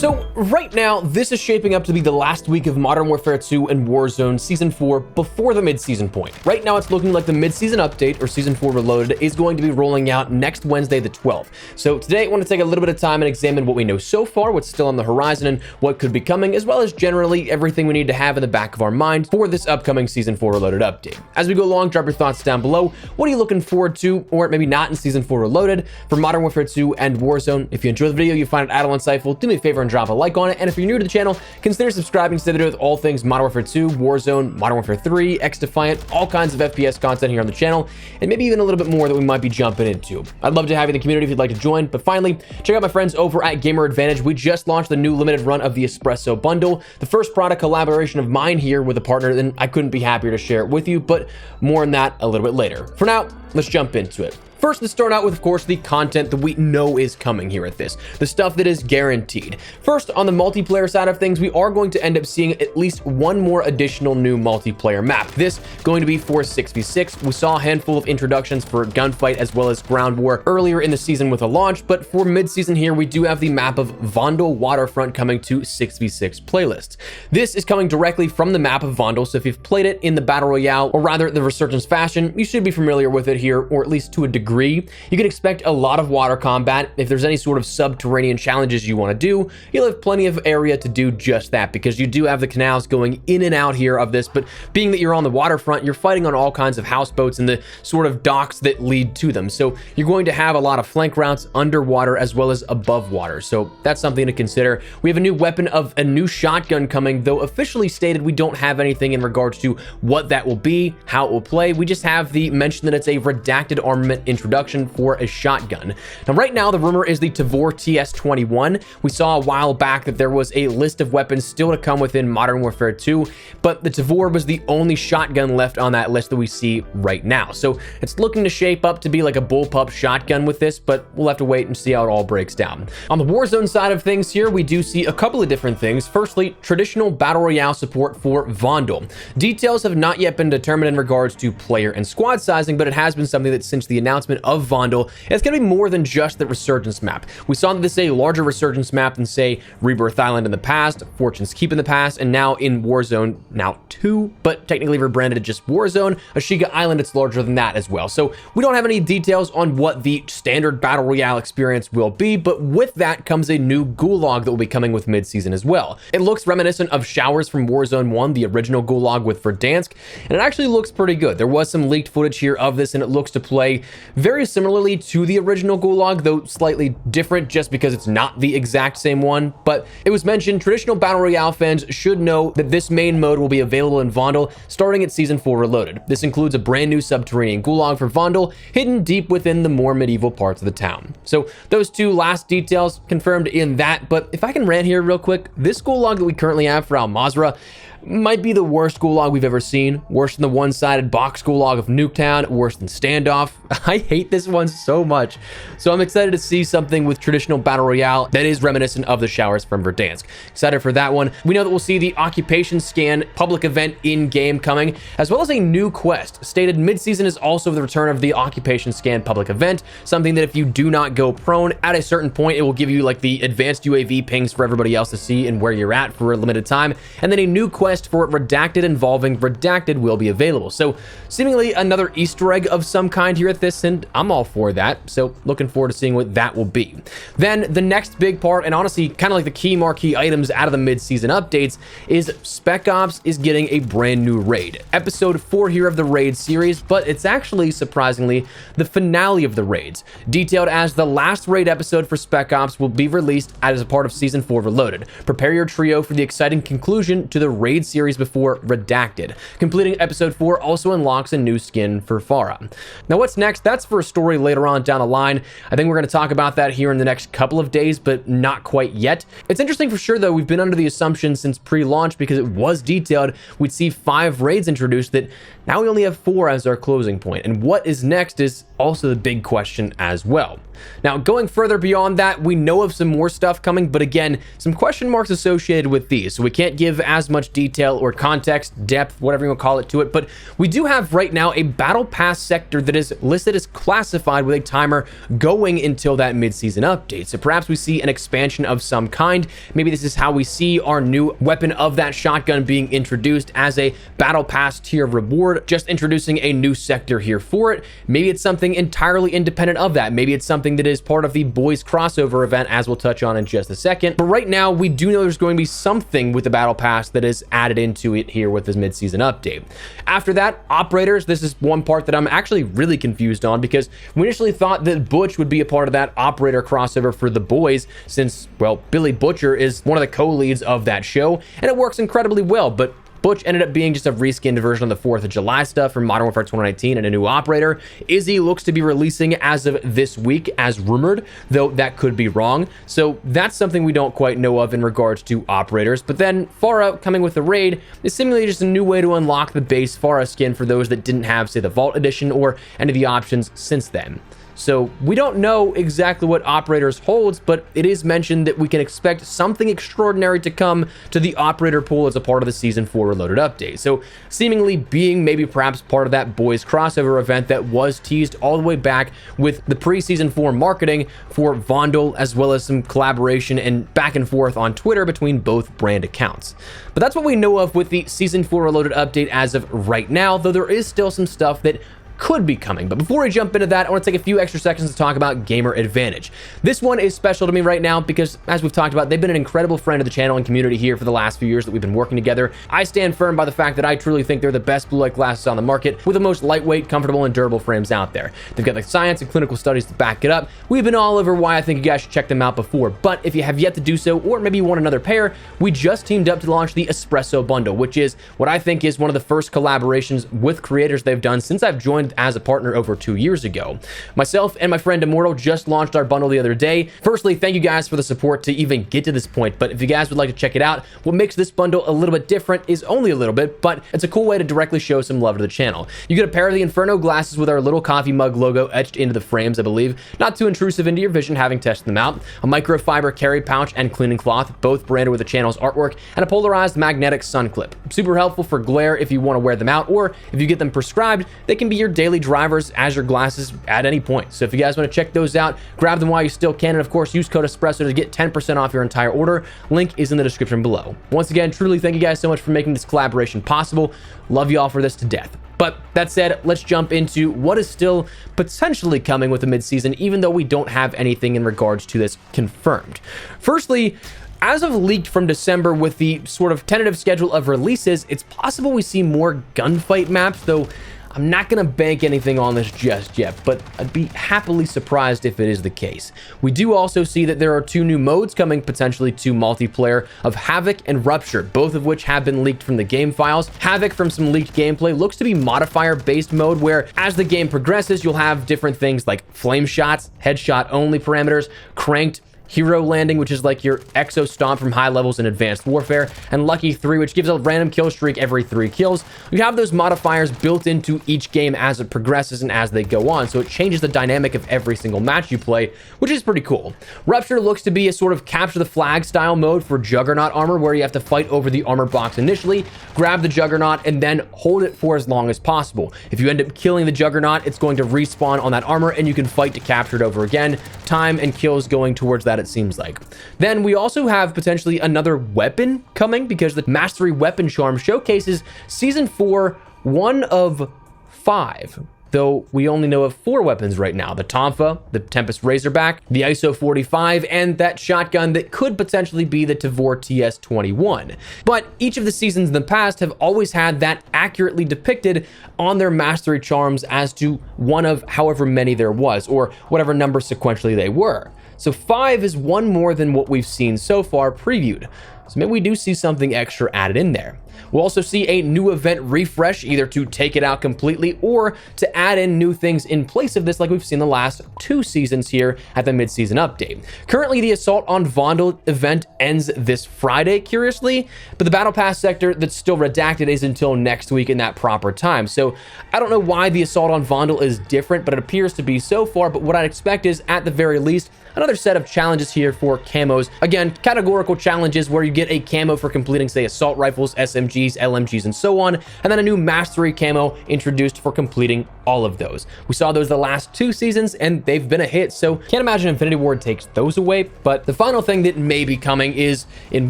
So right now, this is shaping up to be the last week of Modern Warfare 2 and Warzone Season 4 before the mid-season point. Right now, it's looking like the mid-season update, or Season 4 Reloaded, is going to be rolling out next Wednesday, the 12th. So today, I want to take a little bit of time and examine what we know so far, what's still on the horizon, and what could be coming, as well as generally everything we need to have in the back of our mind for this upcoming Season 4 Reloaded update. As we go along, drop your thoughts down below. What are you looking forward to, or maybe not in Season 4 Reloaded, for Modern Warfare 2 and Warzone? If you enjoyed the video, you find it at all insightful, do me a favor and drop a like on it. And if you're new to the channel, consider subscribing to the video with all things Modern Warfare 2, Warzone, Modern Warfare 3, X-Defiant, all kinds of FPS content here on the channel, and maybe even a little bit more that we might be jumping into. I'd love to have you in the community if you'd like to join. But finally, check out my friends over at GamerAdvantage. We just launched the new limited run of the Espresso bundle, the first product collaboration of mine here with a partner, and I couldn't be happier to share it with you, but more on that a little bit later. For now, let's jump into it. First, let's start out with, of course, the content that we know is coming here at this, the stuff that is guaranteed. First, on the multiplayer side of things, we are going to end up seeing at least one more additional new multiplayer map. This going to be for 6v6. We saw a handful of introductions for gunfight as well as ground war earlier in the season with a launch, but for mid-season here, we do have the map of Vondel Waterfront coming to 6v6 playlists. This is coming directly from the map of Vondel, so if you've played it in the Battle Royale, or rather the Resurgence fashion, you should be familiar with it here, or at least to a degree. You can expect a lot of water combat. If there's any sort of subterranean challenges you want to do, you'll have plenty of area to do just that, because you do have the canals going in and out here of this, but being that you're on the waterfront, you're fighting on all kinds of houseboats and the sort of docks that lead to them. So you're going to have a lot of flank routes underwater as well as above water. So that's something to consider. We have a new weapon of a new shotgun coming, though officially stated we don't have anything in regards to what that will be, how it will play. We just have the mention that it's a redacted armament introduction for a shotgun. Now, right now, the rumor is the Tavor TS-21. We saw a while back that there was a list of weapons still to come within Modern Warfare 2, but the Tavor was the only shotgun left on that list that we see right now. So it's looking to shape up to be like a bullpup shotgun with this, but we'll have to wait and see how it all breaks down. On the Warzone side of things here, we do see a couple of different things. Firstly, traditional Battle Royale support for Vondel. Details have not yet been determined in regards to player and squad sizing, but it has been something that since the announcement of Vondel, it's going to be more than just the Resurgence map. We saw this a larger Resurgence map than, say, Rebirth Island in the past, Fortune's Keep in the past, and now in Warzone, now 2, but technically rebranded as just Warzone. Ashiga Island, it's larger than that as well. So we don't have any details on what the standard Battle Royale experience will be, but with that comes a new Gulag that will be coming with mid-season as well. It looks reminiscent of Showers from Warzone 1, the original Gulag with Verdansk, and it actually looks pretty good. There was some leaked footage here of this, and it looks to play very similarly to the original Gulag, though slightly different just because it's not the exact same one. But it was mentioned traditional Battle Royale fans should know that this main mode will be available in Vondel starting at Season 4 Reloaded. This includes a brand new subterranean Gulag for Vondel, hidden deep within the more medieval parts of the town. So those two last details confirmed in that, but if I can rant here real quick, this Gulag that we currently have for Al Mazrah might be the worst Gulag we've ever seen. Worse than the one-sided box Gulag of Nuketown, worse than Standoff. I hate this one so much. So I'm excited to see something with traditional Battle Royale that is reminiscent of the Showers from Verdansk. Excited for that one. We know that we'll see the Occupation Scan public event in-game coming, as well as a new quest. Stated mid-season is also the return of the Occupation Scan public event, something that if you do not go prone, at a certain point, it will give you like the advanced UAV pings for everybody else to see and where you're at for a limited time. And then a new quest for Redacted involving Redacted will be available. So seemingly another Easter egg of some kind here at this, and I'm all for that. So looking forward to seeing what that will be. Then the next big part, and honestly kind of like the key marquee items out of the mid-season updates, is Spec Ops is getting a brand new raid. Episode 4 here of the raid series, but it's actually surprisingly the finale of the raids. Detailed as the last raid episode for Spec Ops will be released as a part of Season 4 Reloaded. Prepare your trio for the exciting conclusion to the raid series before Redacted. Completing episode 4 also unlocks a new skin for Farah. Now what's next? That's for a story later on down the line. I think we're going to talk about that here in the next couple of days, but not quite yet. It's interesting for sure though, we've been under the assumption since pre-launch, because it was detailed, we'd see 5 raids introduced that Now we only have 4 as our closing point, and what is next is also the big question as well. Now, going further beyond that, we know of some more stuff coming, but again, some question marks associated with these, so we can't give as much detail or context, depth, whatever you want to call it, to it, but we do have right now a Battle Pass sector that is listed as classified with a timer going until that mid-season update. So perhaps we see an expansion of some kind. Maybe this is how we see our new weapon of that shotgun being introduced as a Battle Pass tier reward, just introducing a new sector here for it. Maybe it's something entirely independent of that. Maybe it's something that is part of the boys crossover event, as we'll touch on in just a second. But right now, we do know there's going to be something with the Battle Pass that is added into it here with this mid-season update. After that, operators, this is one part that I'm actually really confused on, because we initially thought that Butch would be a part of that operator crossover for the boys, since, well, Billy Butcher is one of the co-leads of that show, and it works incredibly well, but Butch ended up being just a reskinned version of the 4th of July stuff from Modern Warfare 2019 and a new operator. Izzy looks to be releasing as of this week, as rumored, though that could be wrong. So that's something we don't quite know of in regards to operators. But then Farah coming with the raid is seemingly just a new way to unlock the base Farah skin for those that didn't have, say, the Vault Edition or any of the options since then. So we don't know exactly what operators holds, but it is mentioned that we can expect something extraordinary to come to the operator pool as a part of the Season 4 Reloaded update. So seemingly being maybe perhaps part of that boys crossover event that was teased all the way back with the pre-Season 4 marketing for Vondel, as well as some collaboration and back and forth on Twitter between both brand accounts. But that's what we know of with the Season 4 Reloaded update as of right now, though there is still some stuff that could be coming. But before we jump into that, I want to take a few extra seconds to talk about GamerAdvantage. This one is special to me right now because, as we've talked about, they've been an incredible friend of the channel and community here for the last few years that we've been working together. I stand firm by the fact that I truly think they're the best blue light glasses on the market with the most lightweight, comfortable, and durable frames out there. They've got the science and clinical studies to back it up. We've been all over why I think you guys should check them out before, but if you have yet to do so, or maybe you want another pair, we just teamed up to launch the Espresso bundle, which is what I think is one of the first collaborations with creators they've done since I've joined as a partner over 2 years ago. Myself and my friend Immortal just launched our bundle the other day. Firstly, thank you guys for the support to even get to this point, but if you guys would like to check it out, what makes this bundle a little bit different is only a little bit, but it's a cool way to directly show some love to the channel. You get a pair of the Inferno glasses with our little coffee mug logo etched into the frames, I believe, not too intrusive into your vision having tested them out, a microfiber carry pouch and cleaning cloth, both branded with the channel's artwork, and a polarized magnetic sun clip. Super helpful for glare if you want to wear them out, or if you get them prescribed, they can be your daily drivers as your glasses at any point. So if you guys want to check those out, grab them while you still can, and of course use code Espresso to get 10% off your entire order. Link is in the description below. Once again, truly thank you guys so much for making this collaboration possible. Love you all for this to death. But that said, let's jump into what is still potentially coming with the mid-season, even though we don't have anything in regards to this confirmed. Firstly, as of leaked from December with the sort of tentative schedule of releases, it's possible we see more gunfight maps, though I'm not going to bank anything on this just yet, but I'd be happily surprised if it is the case. We do also see that there are 2 new modes coming potentially to multiplayer of Havoc and Rupture, both of which have been leaked from the game files. Havoc, from some leaked gameplay, looks to be modifier-based mode where as the game progresses, you'll have different things like flame shots, headshot only parameters, cranked, Hero Landing, which is like your Exo Stomp from high levels in Advanced Warfare, and Lucky 3, which gives a random kill streak every 3 kills. You have those modifiers built into each game as it progresses and as they go on, so it changes the dynamic of every single match you play, which is pretty cool. Rupture looks to be a sort of capture the flag style mode for Juggernaut armor, where you have to fight over the armor box initially, grab the Juggernaut, and then hold it for as long as possible. If you end up killing the Juggernaut, it's going to respawn on that armor, and you can fight to capture it over again. Time and kills going towards that, it seems like. Then we also have potentially another weapon coming, because the Mastery Weapon Charm showcases Season 4 1 of 5, though we only know of 4 weapons right now: the Tonfa, the Tempest Razorback, the ISO 45, and that shotgun that could potentially be the Tavor TS21. But each of the seasons in the past have always had that accurately depicted on their Mastery Charms as to one of however many there was, or whatever number sequentially they were. So 5 is 1 more than what we've seen so far previewed. So maybe we do see something extra added in there. We'll also see a new event refresh, either to take it out completely or to add in new things in place of this, like we've seen the last 2 seasons here at the mid-season update. Currently, the Assault on Vondel event ends this Friday, curiously, but the Battle Pass sector that's still redacted is until next week in that proper time. So I don't know why the Assault on Vondel is different, but it appears to be so far. But what I'd expect is, at the very least, another set of challenges here for camos. Again, categorical challenges where you get a camo for completing, say, assault rifles, SMGs, LMGs, and so on, and then a new mastery camo introduced for completing all of those. We saw those the last 2 seasons, and they've been a hit, so can't imagine Infinity Ward takes those away. But the final thing that may be coming is, in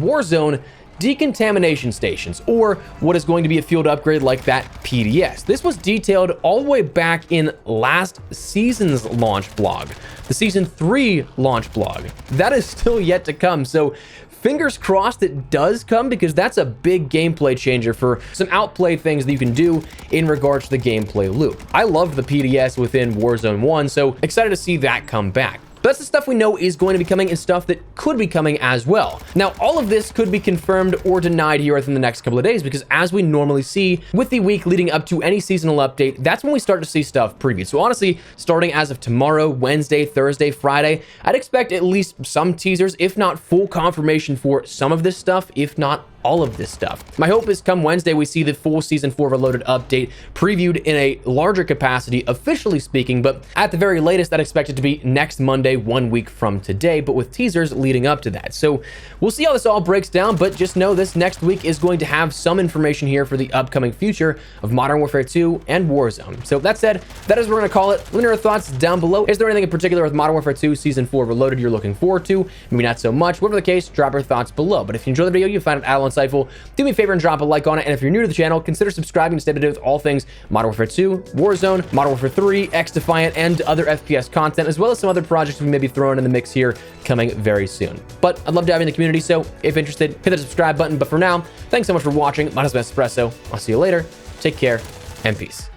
Warzone, decontamination stations, or what is going to be a field upgrade like that PDS. This was detailed all the way back in last season's launch blog, the season 3 launch blog. That is still yet to come, so fingers crossed it does come, because that's a big gameplay changer for some outplay things that you can do in regards to the gameplay loop. I loved the PDS within Warzone 1, so excited to see that come back. But that's the stuff we know is going to be coming, and stuff that could be coming as well. Now, all of this could be confirmed or denied here within the next couple of days, because as we normally see with the week leading up to any seasonal update, that's when we start to see stuff previewed. So honestly, starting as of tomorrow, Wednesday, Thursday, Friday, I'd expect at least some teasers, if not full confirmation for some of this stuff, if not all of this stuff. My hope is come Wednesday, we see the full Season 4 Reloaded update previewed in a larger capacity, officially speaking, but at the very latest, I'd expect it to be next Monday, 1 week from today, but with teasers leading up to that. So we'll see how this all breaks down, but just know this next week is going to have some information here for the upcoming future of Modern Warfare 2 and Warzone. So that said, that is what we're going to call it. Let me know your thoughts down below. Is there anything in particular with Modern Warfare 2 Season 4 Reloaded you're looking forward to? Maybe not so much. Whatever the case, drop your thoughts below. But if you enjoyed the video, you find it insightful, do me a favor and drop a like on it. And if you're new to the channel, consider subscribing to stay up to date with all things Modern Warfare 2, Warzone, Modern Warfare 3, X Defiant, and other FPS content, as well as some other projects we may be throwing in the mix here coming very soon. But I'd love to have you in the community, so if interested, hit the subscribe button. But for now, thanks so much for watching. My name is Espresso. I'll see you later. Take care and peace.